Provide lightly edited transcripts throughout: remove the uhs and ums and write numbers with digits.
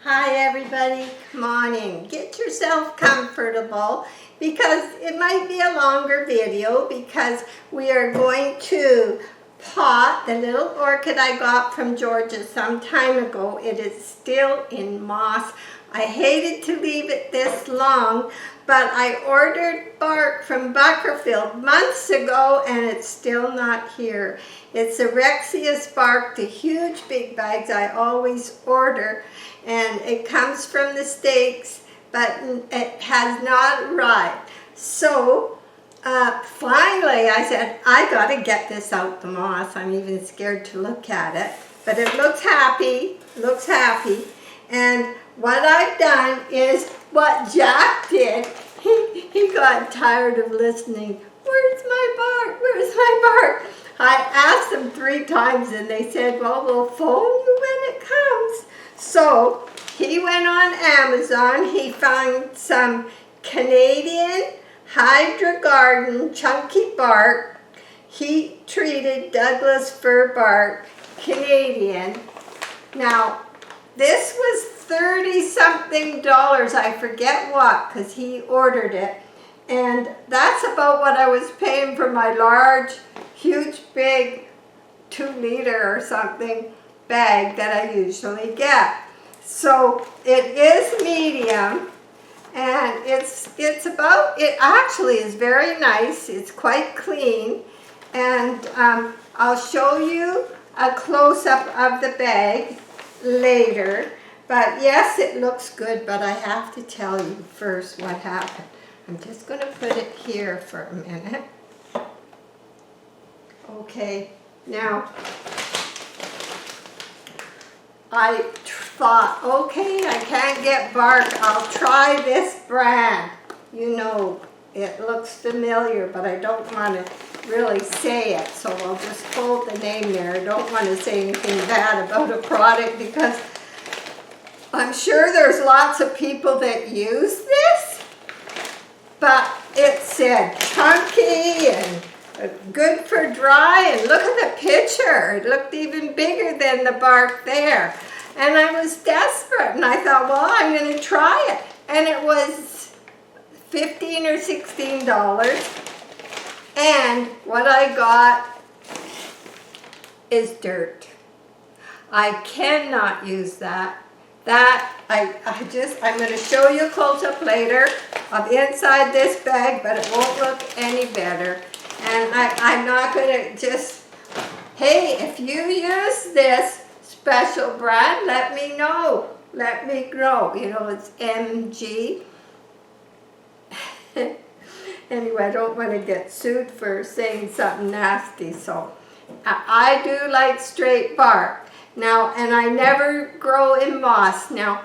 Hi everybody, come on in. Get yourself comfortable because it might be a longer video because we are going to pot the little orchid I got from Georgia some time ago. It is still in moss. I hated to leave it this long, but I ordered bark from Buckerfield months ago and it's still not here. It's a Rexius Bark, the huge big bags I always order, and it comes from the States, but it has not arrived. So finally I said, I gotta get this out the moss. I'm even scared to look at it, but it looks happy, and what I've done is what Jack did. He got tired of listening. Where's my bark? Where's my bark? I asked them 3 times and they said, well, we'll phone you when it comes. So he went on Amazon. He found some Canadian Hydra Garden chunky bark, heat treated Douglas fir bark, Canadian. Now, this was $30-something, I forget what, because he ordered it. And that's about what I was paying for my large, huge, big 2-liter or something bag that I usually get. So it is medium, and it actually is very nice. It's quite clean, and I'll show you a close-up of the bag later. But yes, it looks good, but I have to tell you first what happened. I'm just going to put it here for a minute. Okay, now I thought, okay, I can't get bark. I'll try this brand. You know, it looks familiar, but I don't want to really say it, so I'll just hold the name there. I don't want to say anything bad about a product because I'm sure there's lots of people that use this, but it said chunky and good for dry, and look at the picture. It looked even bigger than the bark there. And I was desperate, and I thought, well, I'm going to try it. And it was $15 or $16. And what I got is dirt. I cannot use that. I'm going to show you a close-up later of inside this bag, but it won't look any better. And I'm not going to just, hey, if you use this special brand, let me know. Let me know. You know, it's MG. Anyway, I don't want to get sued for saying something nasty, so I do like straight bark. Now, and I never grow in moss. Now,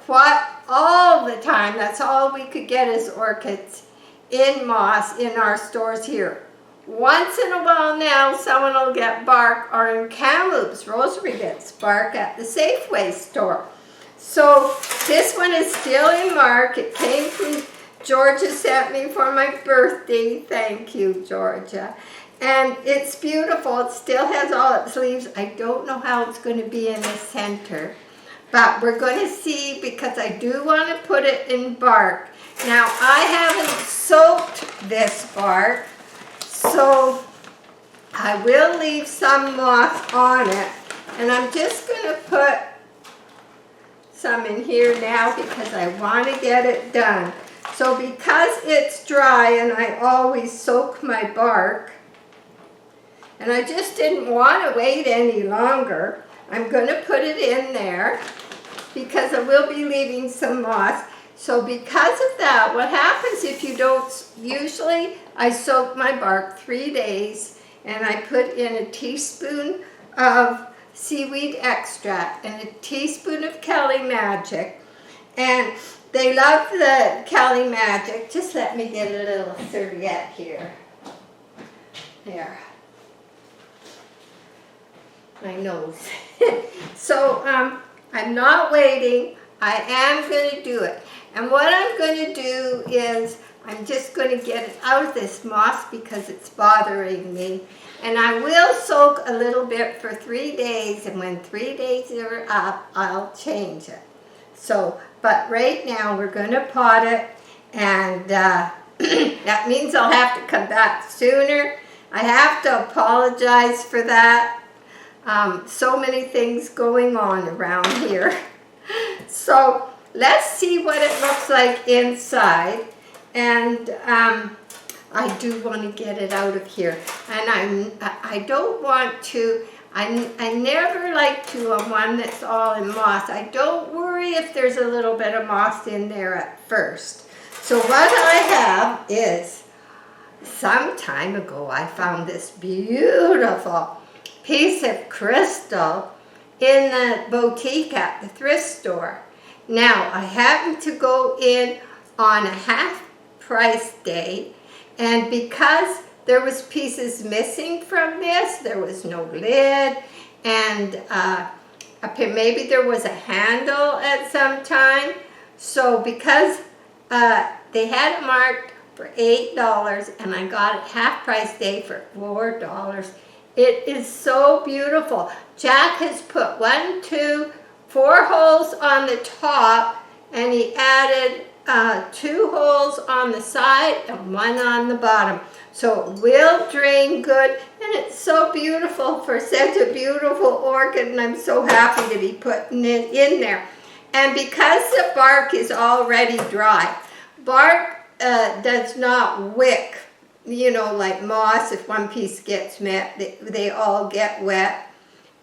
all the time, that's all we could get is orchids in moss in our stores here. Once in a while now, someone will get bark, or in Kamloops, Rosemary gets bark at the Safeway store. So this one is still in mark. It came from Georgia, sent me for my birthday. Thank you, Georgia. And it's beautiful. It still has all its leaves. I don't know how it's going to be in the center, but we're going to see because I do want to put it in bark. Now, I haven't soaked this bark, so I will leave some moss on it. And I'm just going to put some in here now because I want to get it done. So because it's dry and I always soak my bark, and I just didn't want to wait any longer, I'm going to put it in there because I will be leaving some moss. So because of that, what happens if you don't, usually I soak my bark 3 days and I put in a teaspoon of seaweed extract and a teaspoon of Kelly Magic. And they love the Kelly Magic. Just let me get a little serviette here. There. My nose. So I'm not waiting. I am going to do it. And what I'm going to do is I'm just going to get it out of this moss because it's bothering me. And I will soak a little bit for 3 days, and when 3 days are up, I'll change it. So, but right now we're going to pot it, and that means I'll have to come back sooner. I have to apologize for that. So many things going on around here. So let's see what it looks like inside. And I do want to get it out of here. And I don't want to, I never like to on one that's all in moss. I don't worry if there's a little bit of moss in there at first. So what I have is, some time ago I found this beautiful piece of crystal in the boutique at the thrift store. Now, I happened to go in on a half-price day, and because there was pieces missing from this, there was no lid, and maybe there was a handle at some time. So because they had it marked for $8, and I got it half-price day for $4. It is so beautiful. Jack has put 1, 2, 4 holes on the top, and he added 2 holes on the side and 1 on the bottom. So it will drain good, and it's so beautiful for such a beautiful orchid, and I'm so happy to be putting it in there. And because the bark is already dry, bark does not wick, you know, like moss. If one piece gets wet, they all get wet,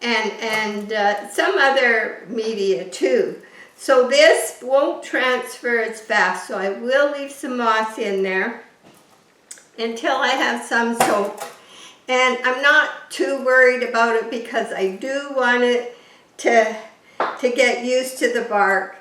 and some other media too. So this won't transfer as fast, so I will leave some moss in there until I have some soap. And I'm not too worried about it because I do want it to get used to the bark.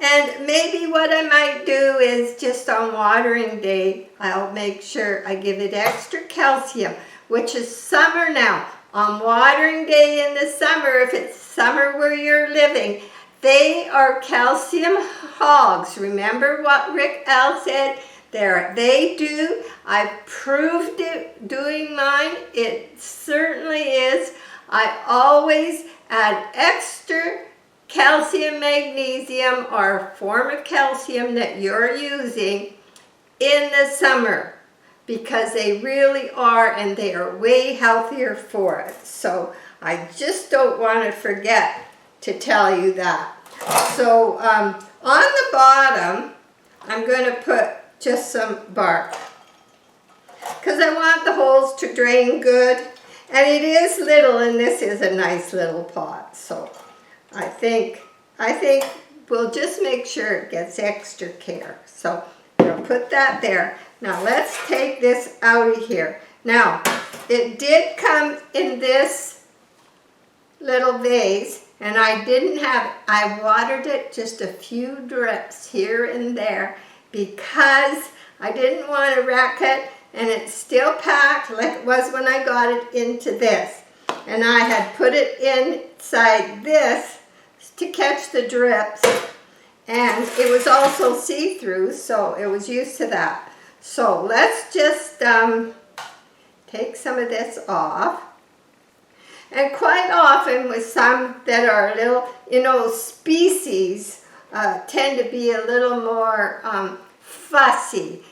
And maybe what I might do is just on watering day, I'll make sure I give it extra calcium, which is summer now. On watering day in the summer, if it's summer where you're living, they are calcium hogs. Remember what Rick L said? They do. I've proved it doing mine. It certainly is. I always add extra calcium, magnesium, or a form of calcium that you're using in the summer, because they really are, and they are way healthier for it. So I just don't want to forget to tell you that. So on the bottom, I'm going to put just some bark, because I want the holes to drain good, and it is little, and this is a nice little pot. So I think we'll just make sure it gets extra care. So we'll put that there. Now let's take this out of here. Now, it did come in this little vase, and I watered it just a few drips here and there because I didn't want to wreck it, and it's still packed like it was when I got it into this. And I had put it inside this to catch the drips, and it was also see-through, so it was used to that. So let's just take some of this off. And quite often with some that are a little, you know, species tend to be a little more fussy.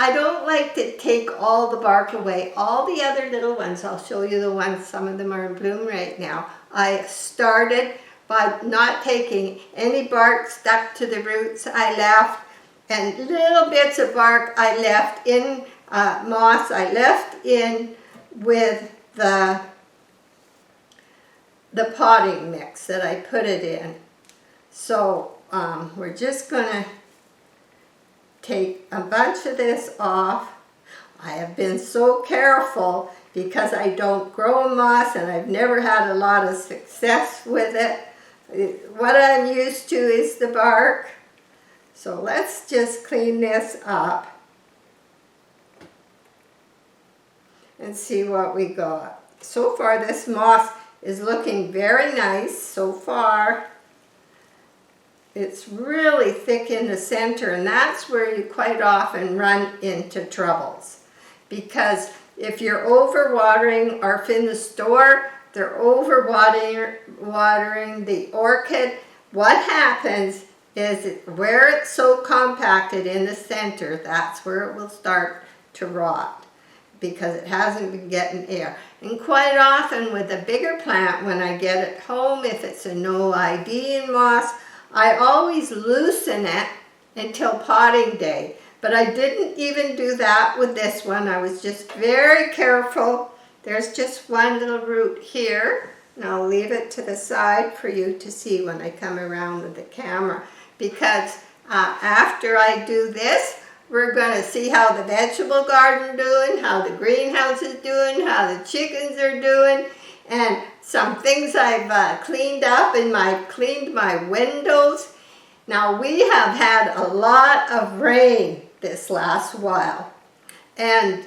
I don't like to take all the bark away. All the other little ones, I'll show you the ones, some of them are in bloom right now. I started by not taking any bark stuck to the roots. I left, and little bits of bark I left in moss. I left in with the potting mix that I put it in. So we're just going to take a bunch of this off. I have been so careful because I don't grow moss, and I've never had a lot of success with it. What I'm used to is the bark. So let's just clean this up and see what we got. So far this moss is looking very nice so far. It's really thick in the center, and that's where you quite often run into troubles. Because if you're overwatering, or if in the store they're overwatering the orchid, what happens is where it's so compacted in the center, that's where it will start to rot because it hasn't been getting air. And quite often with a bigger plant, when I get it home, if it's a no ID in moss, I always loosen it until potting day. But I didn't even do that with this one. I was just very careful. There's just one little root here. And I'll leave it to the side for you to see when I come around with the camera. Because after I do this, we're going to see how the vegetable garden doing, how the greenhouse is doing, how the chickens are doing, and some things I've cleaned up and cleaned my windows. Now we have had a lot of rain this last while, and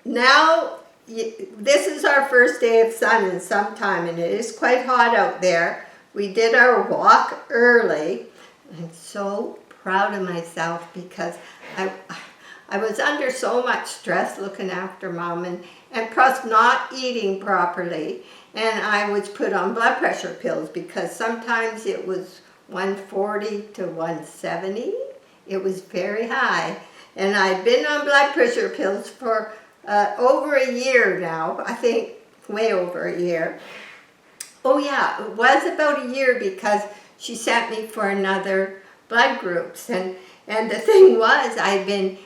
now this is our first day of sun in some time, and it is quite hot out there. We did our walk early. I'm so proud of myself because I was under so much stress looking after Mom and plus not eating properly, and I was put on blood pressure pills because sometimes it was 140 to 170. It was very high, and I've been on blood pressure pills for over a year now. I think way over a year. Oh yeah, it was about a year because she sent me for another blood groups, and the thing was, I've been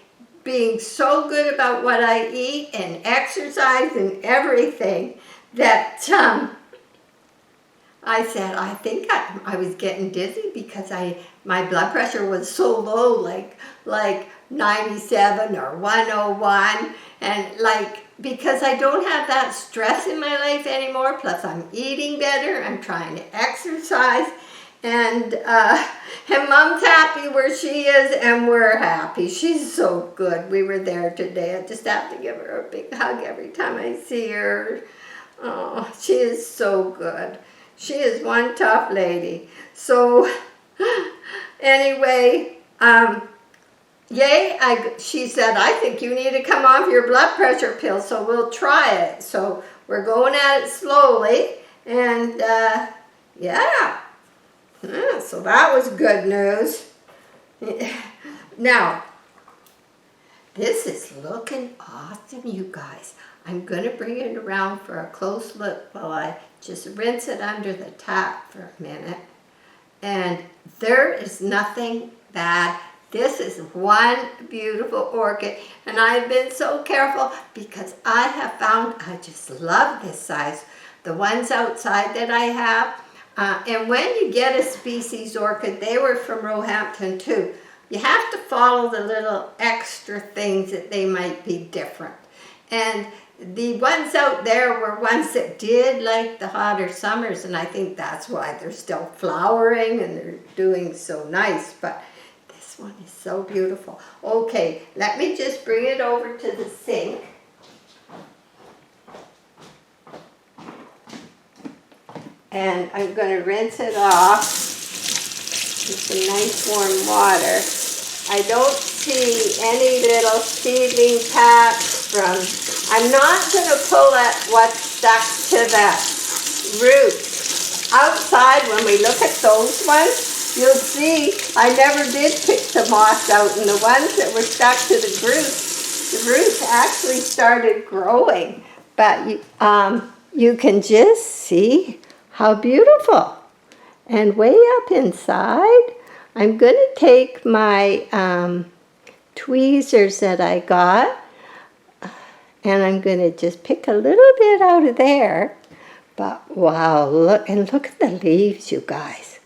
being so good about what I eat and exercise and everything that I said I think I was getting dizzy because my blood pressure was so low, like 97 or 101, and because I don't have that stress in my life anymore, plus I'm eating better, I'm trying to exercise, and Mom's happy where she is, and we're happy. She's so good. We were there today. I just have to give her a big hug every time I see her. Oh, she is so good. She is one tough lady. So anyway, she said, I think you need to come off your blood pressure pill, so we'll try it. So we're going at it slowly, and yeah. So that was good news. Now, this is looking awesome, you guys. I'm going to bring it around for a close look while I just rinse it under the tap for a minute. And there is nothing bad. This is one beautiful orchid, and I've been so careful because I have found I just love this size. The ones outside that I have, and when you get a species orchid, they were from Roehampton too, you have to follow the little extra things that they might be different. And the ones out there were ones that did like the hotter summers, and I think that's why they're still flowering and they're doing so nice. But this one is so beautiful. Okay, let me just bring it over to the sink. And I'm going to rinse it off with some nice warm water. I don't see any little seedling patch from, I'm not going to pull at what's stuck to the root. Outside, when we look at those ones, you'll see I never did pick the moss out, and the ones that were stuck to the roots actually started growing. But you can just see how beautiful. And way up inside, I'm going to take my tweezers that I got, and I'm going to just pick a little bit out of there. But wow, look at the leaves, you guys.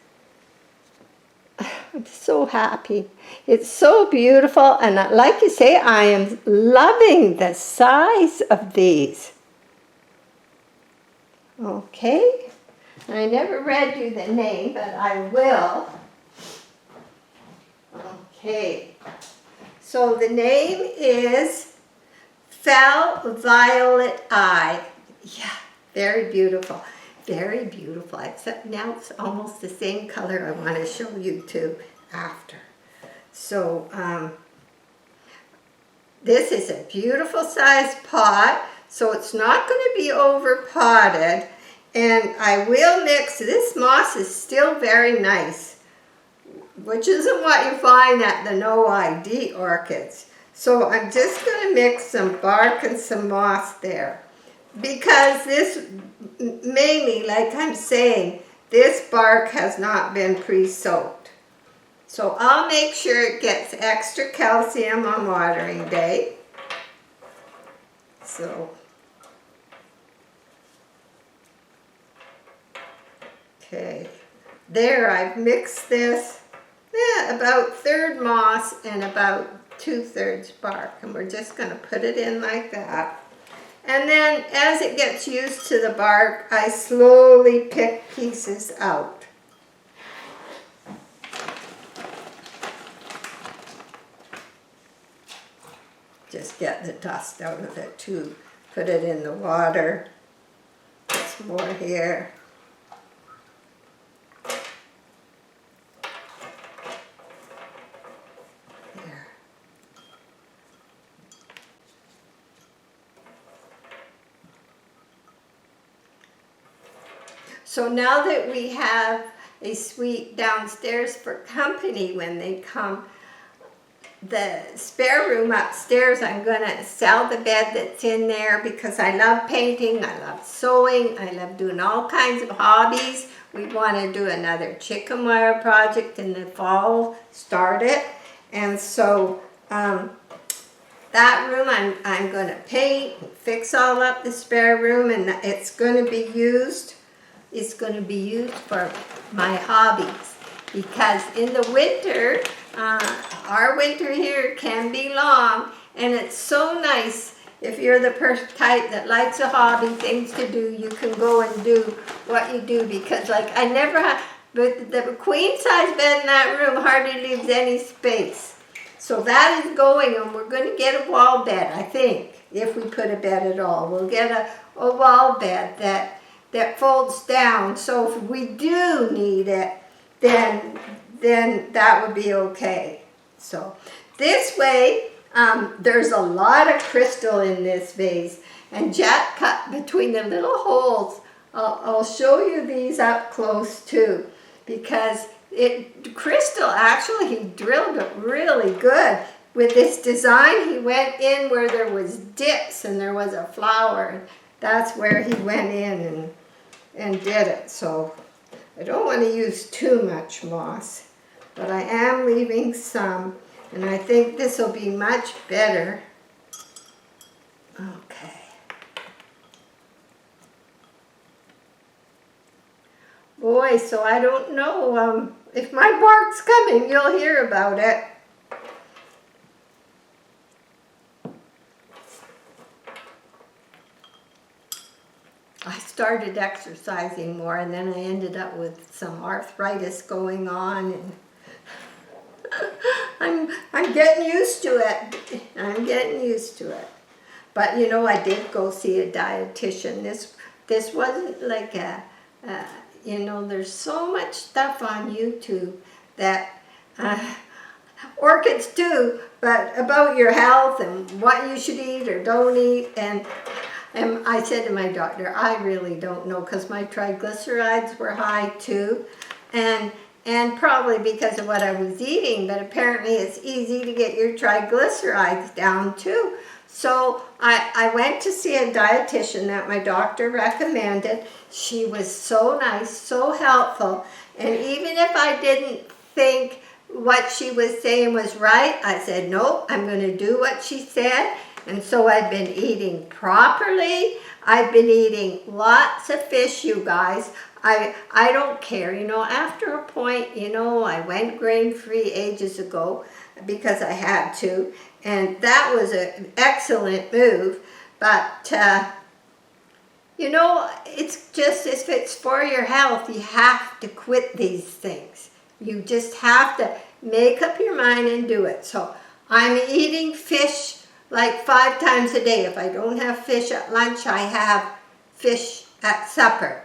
I'm so happy. It's so beautiful, and like you say, I am loving the size of these. Okay. I never read you the name, but I will. Okay. So the name is Phal Violet Eye. Yeah, very beautiful. Very beautiful. Except now it's almost the same color I want to show you too after. So this is a beautiful sized pot. So it's not going to be over potted. And I will mix, this moss is still very nice, which isn't what you find at the no ID orchids. So I'm just going to mix some bark and some moss there. Because this, mainly, like I'm saying, this bark has not been pre-soaked. So I'll make sure it gets extra calcium on watering day. So, okay, there I've mixed this, about third moss and about 2/3 bark. And we're just going to put it in like that. And then as it gets used to the bark, I slowly pick pieces out. Just get the dust out of it too. Put it in the water. There's more here. There. So now that we have a suite downstairs for company when they come, the spare room upstairs, I'm going to sell the bed that's in there because I love painting, I love sewing, I love doing all kinds of hobbies. We want to do another chicken wire project in the fall, start it. And so that room I'm going to paint, fix all up the spare room, and it's going to be used. It's going to be used for my hobbies because in the winter, our winter here can be long, and it's so nice if you're the type that likes a hobby, things to do, you can go and do what you do because like I never have, but the queen size bed in that room hardly leaves any space. So that is going, and we're going to get a wall bed, I think, if we put a bed at all. We'll get a wall bed that folds down, so if we do need it, then that would be okay. So this way, there's a lot of crystal in this vase, and Jack cut between the little holes. I'll show you these up close too, because crystal, actually he drilled it really good. With this design, he went in where there was dips and there was a flower. That's where he went in and did it. So I don't want to use too much moss, but I am leaving some, and I think this will be much better. Okay. Boy, so I don't know if my bark's coming, you'll hear about it. I started exercising more, and then I ended up with some arthritis going on, and I'm getting used to it. I'm getting used to it. But you know, I did go see a dietitian. This wasn't like you know, there's so much stuff on YouTube that orchids too, but about your health and what you should eat or don't eat. And I said to my doctor, I really don't know, because my triglycerides were high too, and probably because of what I was eating, but apparently it's easy to get your triglycerides down too. So I went to see a dietitian that my doctor recommended. She was so nice, so helpful, and even if I didn't think what she was saying was right, I said, nope, I'm going to do what she said. And so I've been eating properly. I've been eating lots of fish, you guys. I don't care, you know, after a point, you know, I went grain-free ages ago because I had to, and that was an excellent move. But, you know, it's just, if it's for your health, you have to quit these things. You just have to make up your mind and do it. So I'm eating fish like 5 times a day. If I don't have fish at lunch, I have fish at supper.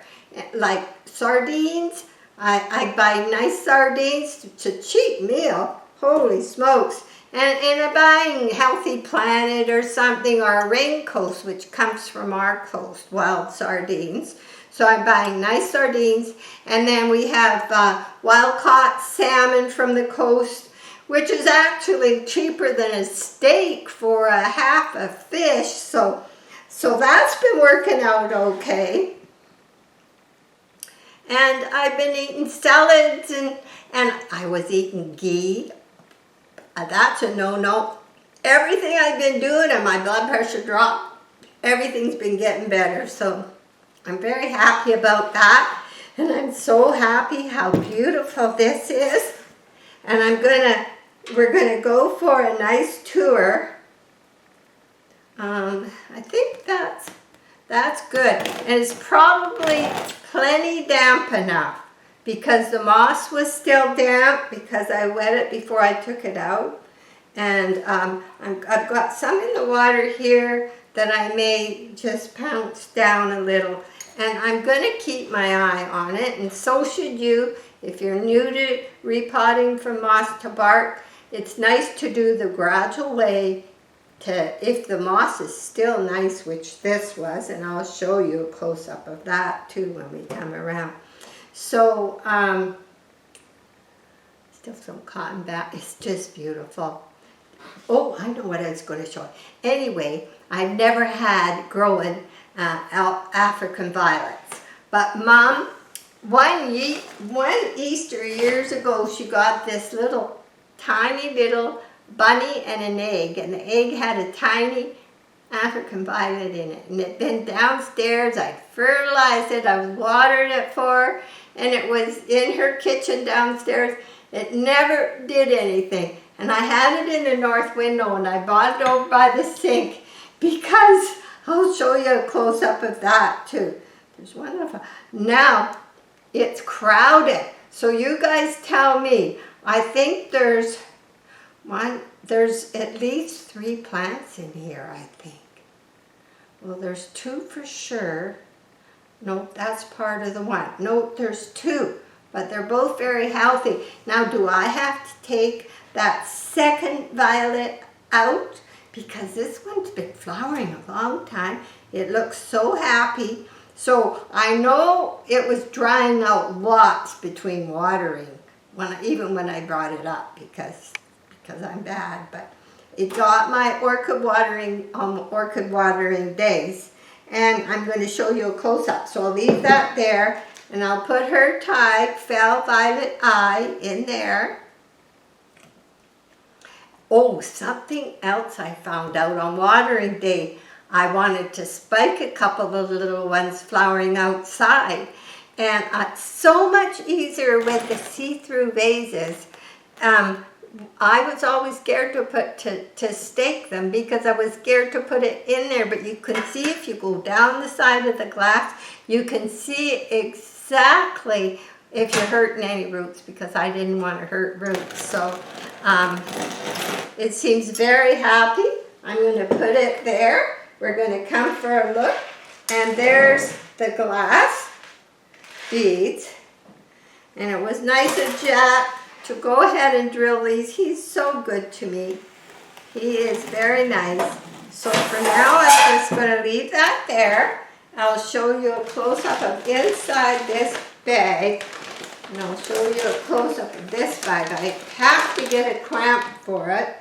Like sardines, I buy nice sardines. It's a cheap meal, holy smokes. And I'm buying Healthy Planet or something, or a Rain Coast, which comes from our coast, wild sardines. So I'm buying nice sardines. And then we have wild-caught salmon from the coast, which is actually cheaper than a steak for a half a fish. So that's been working out okay. And I've been eating salads, and I was eating ghee. That's a no-no. Everything I've been doing, and my blood pressure dropped, everything's been getting better. So I'm very happy about that. And I'm so happy how beautiful this is. And we're gonna go for a nice tour. I think that's good. And it's probably plenty damp enough, because the moss was still damp because I wet it before I took it out. And I've got some in the water here that I may just pounce down a little. And I'm going to keep my eye on it, and so should you. If you're new to repotting from moss to bark, it's nice to do the gradual way if the moss is still nice, which this was, and I'll show you a close-up of that too when we come around. So, still some cotton back. It's just beautiful. Oh, I know what I was going to show you. Anyway, I've never had growing African violets. But Mom, one Easter years ago, she got this tiny little bunny and an egg. And the egg had a tiny African violet in it. And it'd been downstairs. I fertilized it. I was watering it for her. And it was in her kitchen downstairs. It never did anything. And I had it in the north window, and I bought it over by the sink, because I'll show you a close-up of that too. There's one of them. Now, it's crowded. So you guys tell me. I think there's at least 3 plants in here, I think. Well, there's 2 for sure. Nope, that's part of the one. Nope, there's 2, but they're both very healthy. Now, do I have to take that second violet out? Because this one's been flowering a long time. It looks so happy. So I know it was drying out lots between watering, even when I brought it up, because I'm bad. But it got my orchid watering days. And I'm going to show you a close-up. So I'll leave that there, and I'll put her type, Phal Violet Eye, in there. Oh, something else I found out on watering day. I wanted to spike a couple of little ones flowering outside. And it's so much easier with the see-through vases. I was always scared to stake them, because I was scared to put it in there. But you can see, if you go down the side of the glass, you can see exactly if you're hurting any roots, because I didn't want to hurt roots. So it seems very happy. I'm going to put it there. We're going to come for a look. And there's the glass beads. And it was nice of Jack to go ahead and drill these. He's so good to me. He is very nice. So for now, I'm just going to leave that there. I'll show you a close-up of inside this bag. And I'll show you a close-up of this bag. I have to get a clamp for it,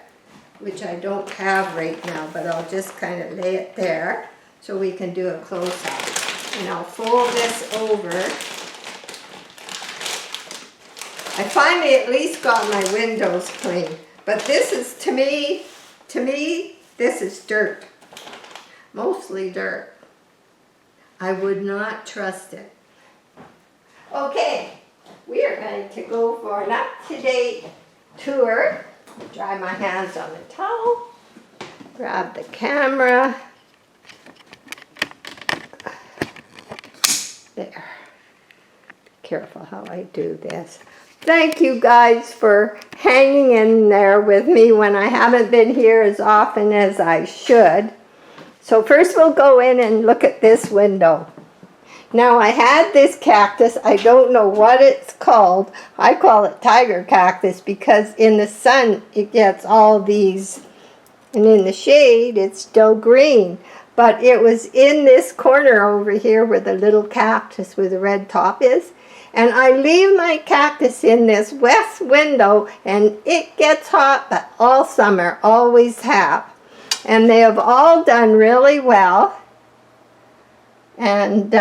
which I don't have right now, but I'll just kind of lay it there so we can do a close-up. And I'll fold this over. I finally at least got my windows clean. But this is, to me, this is dirt. Mostly dirt. I would not trust it. Okay, we are going to go for an up-to-date tour. Dry my hands on the towel. Grab the camera. There. Be careful how I do this. Thank you guys for hanging in there with me when I haven't been here as often as I should. So first we'll go in and look at this window. Now I had this cactus, I don't know what it's called. I call it tiger cactus because in the sun it gets all these, and in the shade it's still green. But it was in this corner over here where the little cactus with the red top is. And I leave my cactus in this west window and it gets hot, but all summer, always have. And they have all done really well. And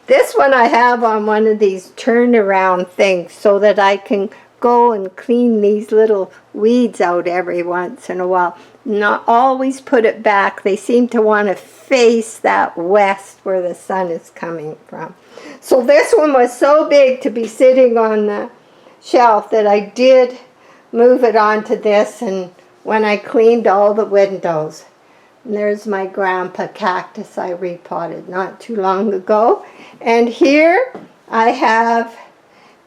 this one I have on one of these turnaround things so that I can go and clean these little weeds out every once in a while. Not always put it back. They seem to want to face that west where the sun is coming from. So this one was so big to be sitting on the shelf that I did move it onto this, and when I cleaned all the windows. And there's my grandpa cactus I repotted not too long ago. And here I have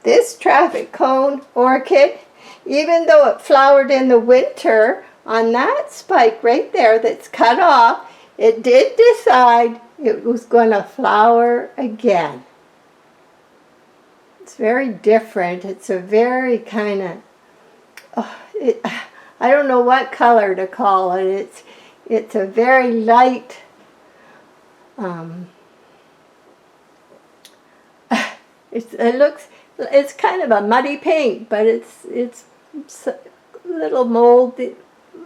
this traffic cone orchid. Even though it flowered in the winter, on that spike right there that's cut off, it did decide it was going to flower again. It's very different. It's a very kind of, I don't know what color to call it. It's a very light, it's kind of a muddy pink, but it's a little moldy.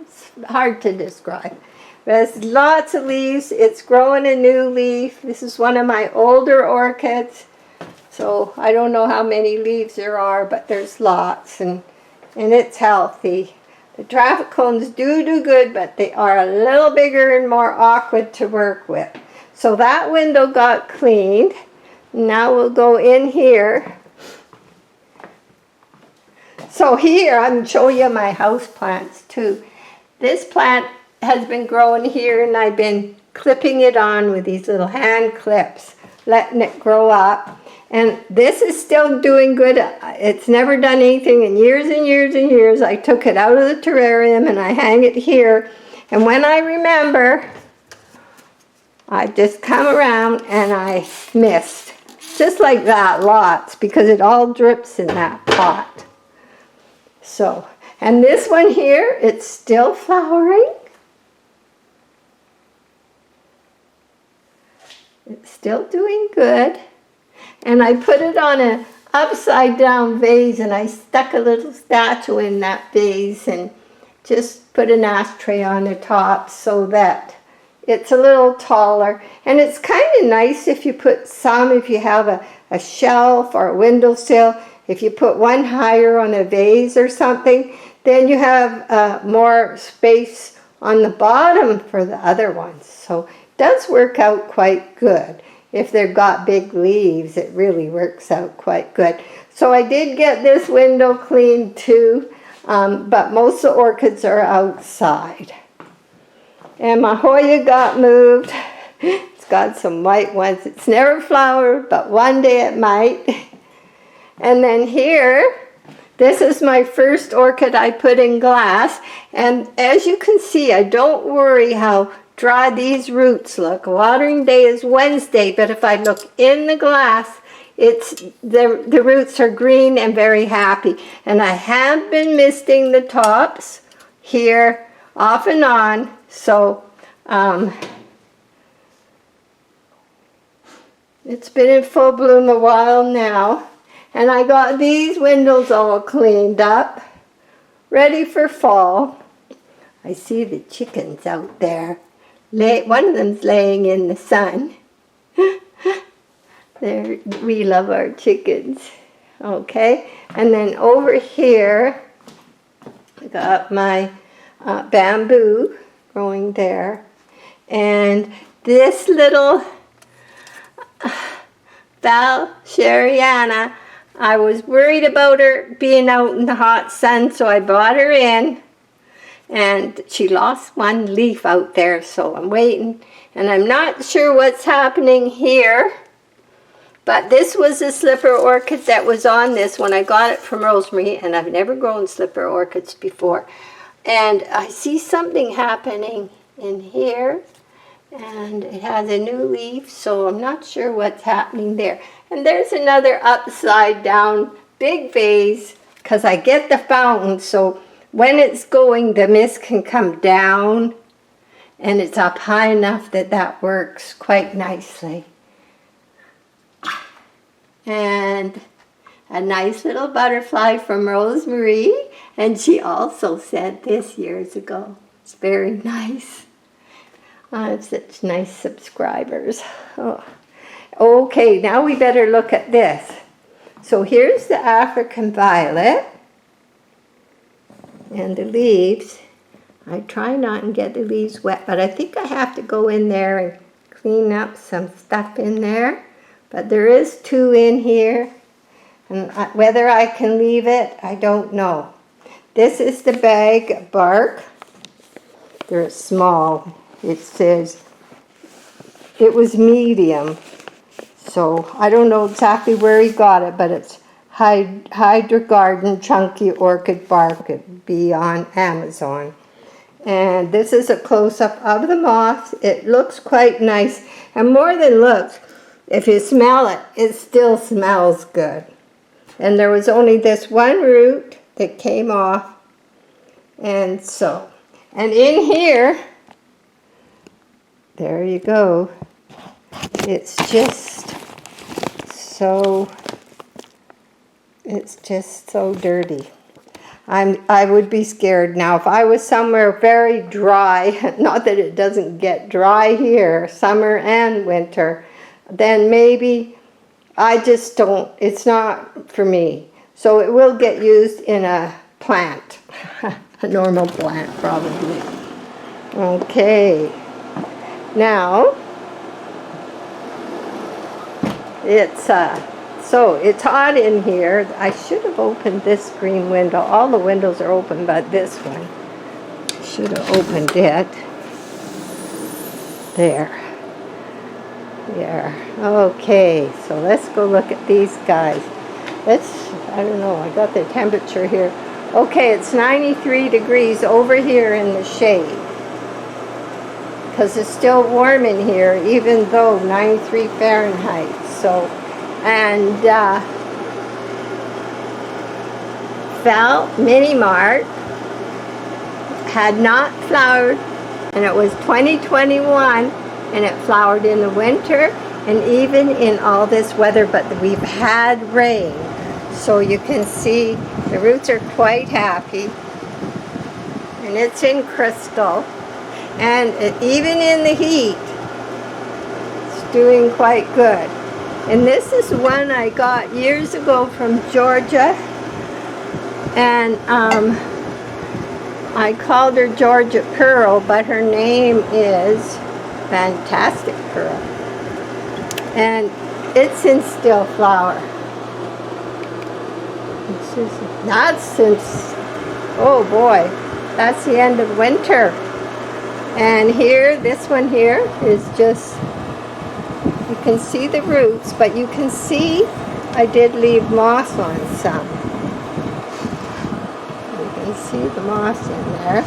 It's hard to describe. It has lots of leaves. It's growing a new leaf. This is one of my older orchids. So I don't know how many leaves there are, but there's lots, and it's healthy. The traffic cones do good, but they are a little bigger and more awkward to work with. So that window got cleaned. Now we'll go in here. So here I'm showing you my house plants too. This plant has been growing here, and I've been clipping it on with these little hand clips, letting it grow up. And this is still doing good. It's never done anything in years and years and years. I took it out of the terrarium and I hang it here. And when I remember, I just come around and I mist. Just like that, lots, because it all drips in that pot. So, and this one here, it's still flowering. It's still doing good. And I put it on an upside down vase, and I stuck a little statue in that vase and just put an ashtray on the top so that it's a little taller. And it's kind of nice if you put some, if you have a shelf or a windowsill, if you put one higher on a vase or something, then you have more space on the bottom for the other ones. So it does work out quite good. If they've got big leaves, it really works out quite good. So I did get this window cleaned too, but most of the orchids are outside. And my Hoya got moved. It's got some white ones. It's never flowered, but one day it might. And then here, this is my first orchid I put in glass. And as you can see, I don't worry how dry these roots look. Watering day is Wednesday, but if I look in the glass, the roots are green and very happy. And I have been misting the tops here off and on, so it's been in full bloom a while now. And I got these windows all cleaned up, ready for fall. I see the chickens out there. One of them's laying in the sun. We love our chickens. Okay, and then over here, I got my bamboo growing there. And this little Valeriana, I was worried about her being out in the hot sun, so I brought her in. And she lost one leaf out there, so I'm waiting. And I'm not sure what's happening here. But this was a slipper orchid that was on this when I got it from Rosemary. And I've never grown slipper orchids before. And I see something happening in here. And it has a new leaf, so I'm not sure what's happening there. And there's another upside down big vase, because I get the fountain, so when it's going, the mist can come down, and it's up high enough that that works quite nicely. And a nice little butterfly from Rosemary, and she also said this years ago. It's very nice. I have such nice subscribers. Oh. Okay, now we better look at this. So here's the African violet, and the leaves. I try not and get the leaves wet, but I think I have to go in there and clean up some stuff in there. But there is 2 in here. And whether I can leave it, I don't know. This is the bag bark. They're small. It says it was medium. So I don't know exactly where he got it, but it's Hydra Garden Chunky Orchid Bark. It'd be on Amazon. And this is a close-up of the moss. It looks quite nice. And more than looks, if you smell it, it still smells good. And there was only this one root that came off. And so, and in here, there you go. It's just so dirty. I would be scared now if I was somewhere very dry, not that it doesn't get dry here, summer and winter, then maybe I just don't, it's not for me. So it will get used in a plant, a normal plant probably. Okay, now it's so it's hot in here. I should have opened this screen window. All the windows are open but this one. Should have opened it. There. Okay, so let's go look at these guys. I don't know, I got the temperature here. Okay, it's 93 degrees over here in the shade. Because it's still warm in here, even though 93 Fahrenheit. So, and Phal Mini Mart had not flowered, and it was 2021. And it flowered in the winter and even in all this weather, but we've had rain. So you can see the roots are quite happy. And it's in crystal. And even in the heat, it's doing quite good. And this is one I got years ago from Georgia. And I called her Georgia Pearl, but her name is Fantastic Pearl, and it's in still flower. That's since, oh boy, that's the end of winter. And here, this one here is just, you can see the roots, but you can see I did leave moss on some. You can see the moss in there.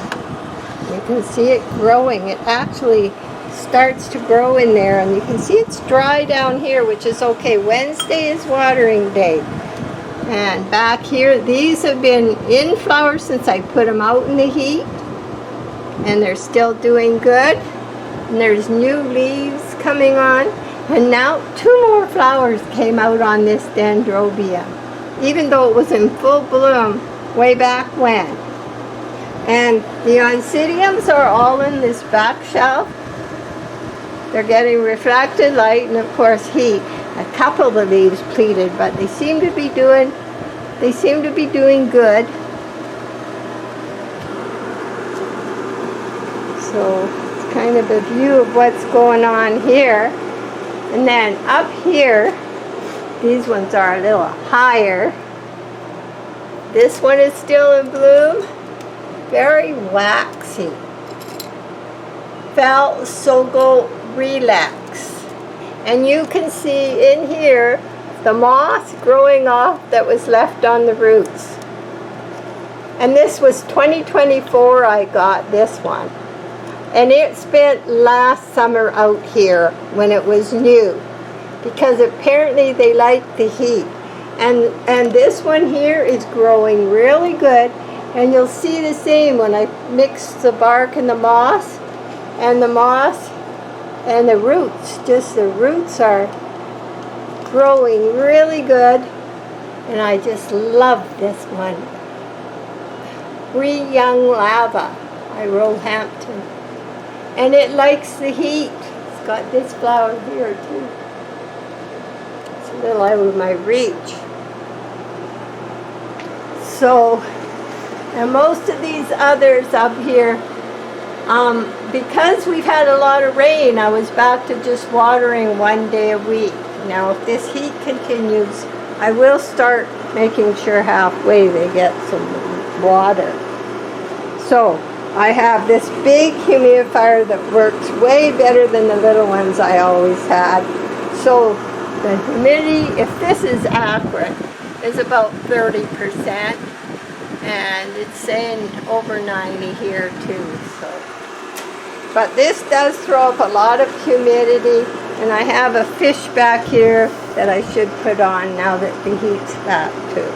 You can see it growing. It actually starts to grow in there, and you can see it's dry down here, which is okay. Wednesday is watering day. And back here, these have been in flower since I put them out in the heat, and they're still doing good. And there's new leaves coming on, and now 2 more flowers came out on this dendrobium, even though it was in full bloom way back when. And the oncidiums are all in this back shelf. They're getting reflected light and of course heat. A couple of the leaves pleated, but they seem to be doing good. So it's kind of a view of what's going on here. And then up here, these ones are a little higher. This one is still in bloom. Very waxy. Phal Sogo Relax. And you can see in here the moss growing off that was left on the roots. And this was 2024 I got this one. And it spent last summer out here when it was new, because apparently they like the heat. And this one here is growing really good, and you'll see the same when I mix the bark and the moss and the roots. Just the roots are growing really good, and I just love this one. Young Lava by Roehampton. And it likes the heat. It's got this flower here too. It's a little out of my reach. So, and most of these others up here, because we've had a lot of rain, I was back to just watering 1 day a week. Now, if this heat continues, I will start making sure halfway they get some water. So, I have this big humidifier that works way better than the little ones I always had. So the humidity, if this is accurate, is about 30%. And it's saying over 90 here too. So, but this does throw up a lot of humidity. And I have a fish back here that I should put on now that the heat's back too.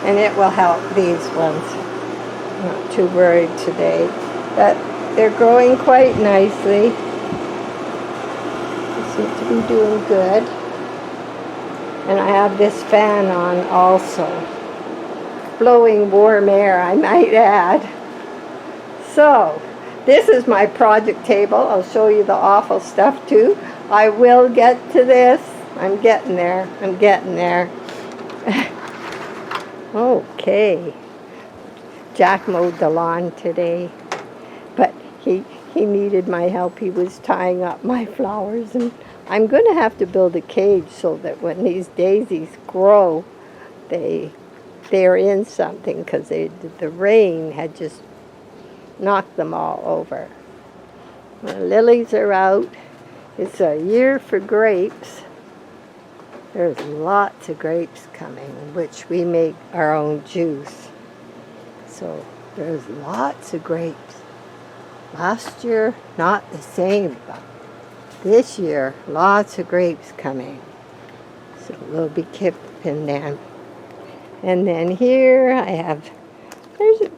And it will help these ones. Not too worried today, but they're growing quite nicely. They seem to be doing good. And I have this fan on also, blowing warm air, I might add. So this is my project table. I'll show you the awful stuff too. I will get to this. I'm getting there. I'm getting there. Okay. Jack mowed the lawn today, but he needed my help. He was tying up my flowers, and I'm going to have to build a cage so that when these daisies grow, they're in something, because the rain had just knocked them all over. The lilies are out. It's a year for grapes. There's lots of grapes coming, which we make our own juice. So there's lots of grapes. Last year, not the same, but this year, lots of grapes coming. So we'll be keeping them. And then here I have,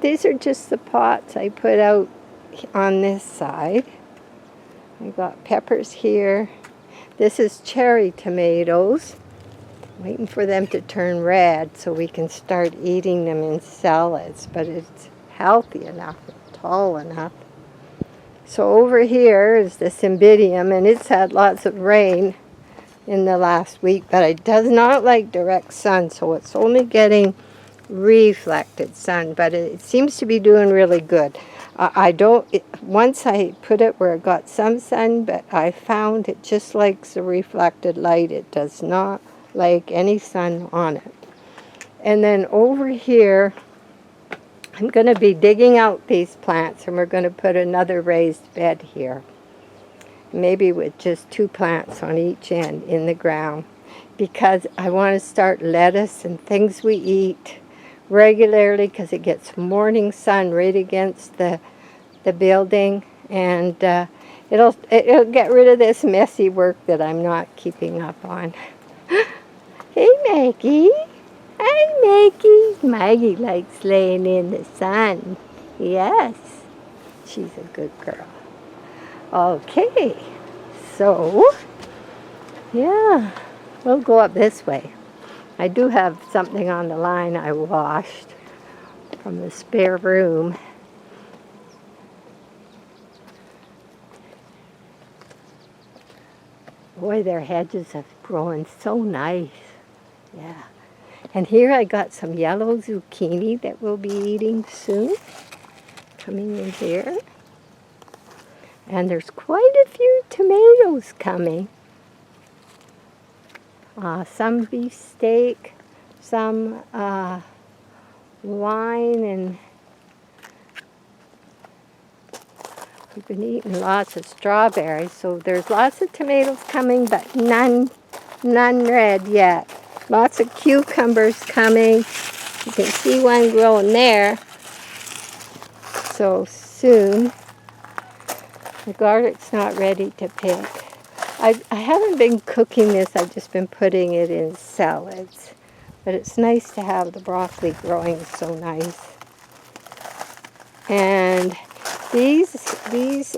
these are just the pots I put out on this side. I got peppers here. This is cherry tomatoes. Waiting for them to turn red so we can start eating them in salads, but it's healthy enough, tall enough. So over here is the cymbidium, and it's had lots of rain in the last week, but it does not like direct sun, so it's only getting reflected sun, but it seems to be doing really good. Once I put it where it got some sun, but I found it just likes the reflected light. It does not like any sun on it. And then over here, I'm going to be digging out these plants, and we're going to put another raised bed here. Maybe with just 2 plants on each end in the ground, because I want to start lettuce and things we eat regularly, because it gets morning sun right against the building, and it'll get rid of this messy work that I'm not keeping up on. Hey, Maggie. Hi, Maggie. Maggie likes laying in the sun. Yes, she's a good girl. Okay, so, yeah, we'll go up this way. I do have something on the line I washed from the spare room. Boy, their hedges have grown so nice. Yeah. And here I got some yellow zucchini that we'll be eating soon. Coming in here. And there's quite a few tomatoes coming. Some beefsteak, some wine, and we've been eating lots of strawberries. So there's lots of tomatoes coming, but none red yet. Lots of cucumbers coming. You can see one growing there. So soon. The garlic's not ready to pick. I haven't been cooking this, I've just been putting it in salads. But it's nice to have the broccoli growing so nice. And these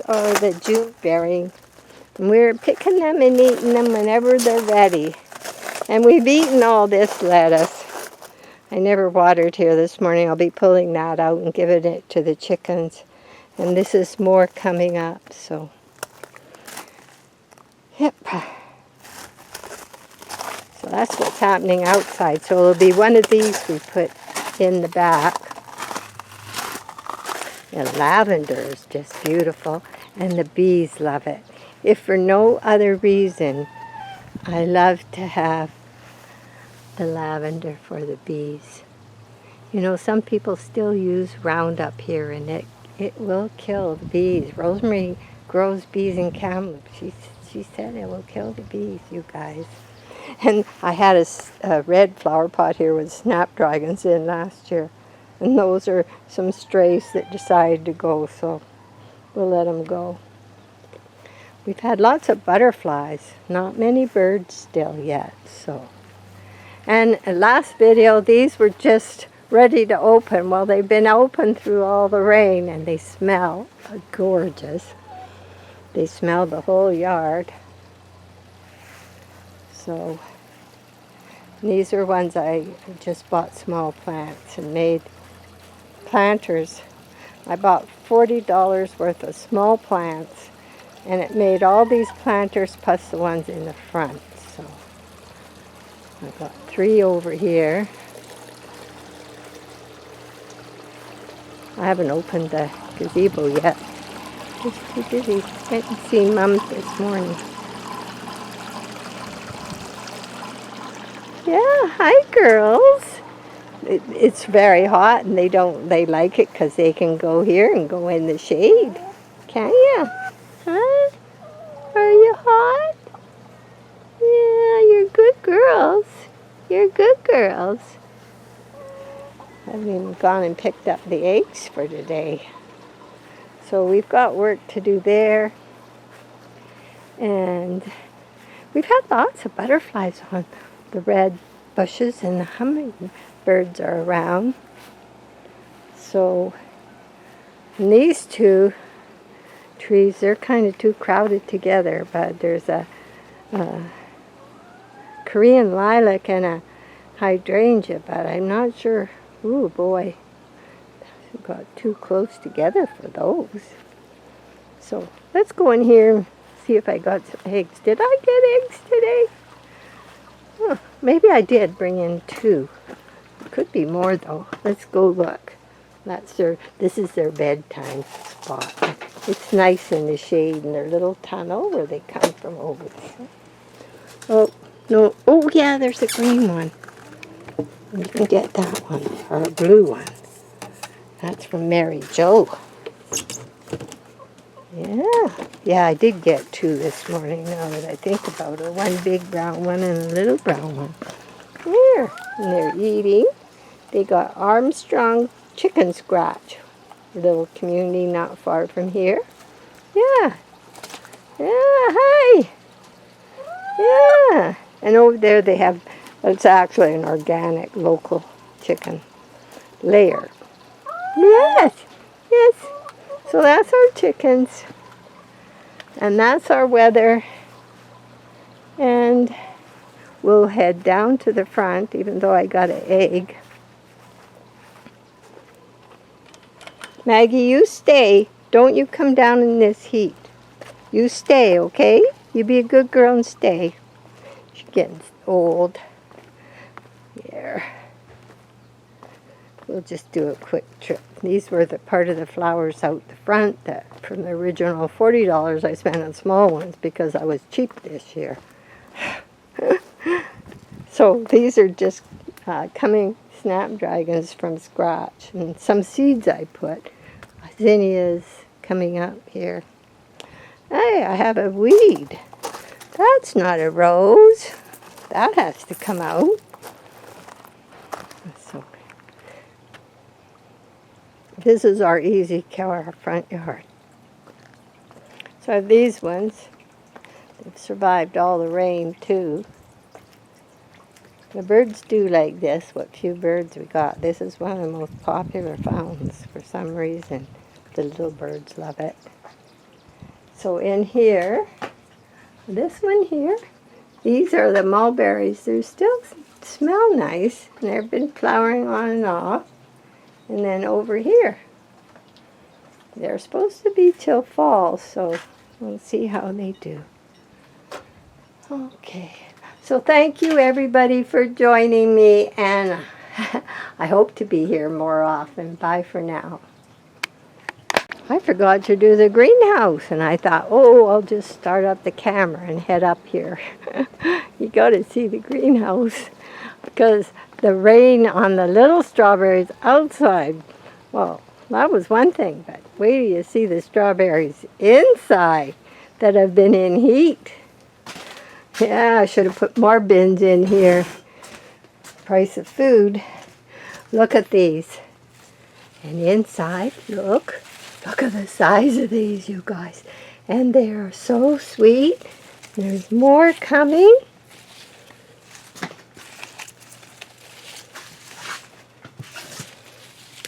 are the Juneberry. And we're picking them and eating them whenever they're ready. And we've eaten all this lettuce. I never watered here this morning. I'll be pulling that out and giving it to the chickens. And this is more coming up, so. Yep. So that's what's happening outside. So it'll be one of these we put in the back. The lavender is just beautiful, and the bees love it. If for no other reason, I love to have the lavender for the bees. You know, some people still use Roundup here, and it will kill the bees. Rosemary grows bees in Kamloops. She said it will kill the bees, you guys. And I had a red flower pot here with snapdragons in last year. And those are some strays that decided to go, so we'll let them go. We've had lots of butterflies, not many birds still yet, so. And last video, these were just ready to open. Well, they've been open through all the rain, and they smell gorgeous. They smell the whole yard. So, these are ones I just bought small plants and made planters. I bought $40 worth of small plants, and it made all these planters plus the ones in the front. So I've got 3 over here. I haven't opened the gazebo yet. Just too busy. Went and seen Mum this morning. Yeah, hi girls. It's very hot, and they like it because they can go here and go in the shade. Can you? Huh? Are you hot? Yeah, you're good girls. You're good girls. I've even gone and picked up the eggs for today. So we've got work to do there. And we've had lots of butterflies on the red bushes, and the hummingbirds are around. So and these 2 trees, they're kind of too crowded together, but there's a Korean lilac and a hydrangea, but I'm not sure. Ooh boy, got too close together for those. So let's go in here and see if I got some eggs. Did I get eggs today? Oh, maybe I did bring in 2. Could be more though. Let's go look. This is their bedtime spot. It's nice in the shade in their little tunnel where they come from over there. Oh, no. Oh, yeah, there's a green one. You can get that one, or a blue one. That's from Mary Jo. Yeah, I did get 2 this morning, now that I think about it. One big brown one and a little brown one. There, and they're eating. They got Armstrong chicken scratch. A little community not far from here. Yeah, hi. Yeah, and over there they have, it's actually an organic local chicken layer. Yes. So that's our chickens. And that's our weather. And we'll head down to the front, even though I got an egg. Maggie, you stay. Don't you come down in this heat. You stay, okay? You be a good girl and stay. She's getting old. There. We'll just do a quick trip. These were the part of the flowers out the front that from the original $40 I spent on small ones because I was cheap this year. So these are just coming snapdragons from scratch, and some seeds I put. Zinnias coming up here. Hey, I have a weed. That's not a rose. That has to come out. So this is our easy care, our front yard. So I have these ones. They've survived all the rain too. The birds do like this, what few birds we got. This is one of the most popular fountains for some reason. The little birds love it. So in here, this one here, these are the mulberries. They still smell nice, and they've been flowering on and off. And then over here, they're supposed to be till fall, so we'll see how they do. Okay, so thank you everybody for joining me, and I hope to be here more often. Bye for now. I forgot to do the greenhouse, and I thought, oh, I'll just start up the camera and head up here. You got to see the greenhouse, because the rain on the little strawberries outside, well, that was one thing, but wait till you see the strawberries inside that have been in heat. Yeah, I should have put more bins in here. Price of food. Look at these. And inside, look at the size of these, you guys. And they are so sweet. There's more coming.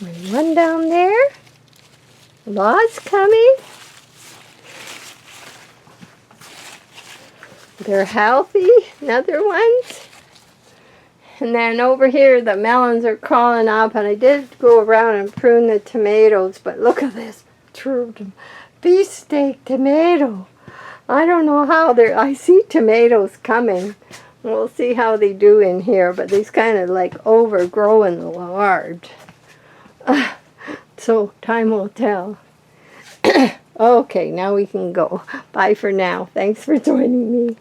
And one down there. Lots coming. They're healthy. Another ones. And then over here the melons are crawling up, and I did go around and prune the tomatoes, but look at this true beefsteak tomato. I don't know how I see tomatoes coming. We'll see how they do in here, but these kind of like overgrowing large. So time will tell. Okay, now we can go. Bye for now. Thanks for joining me.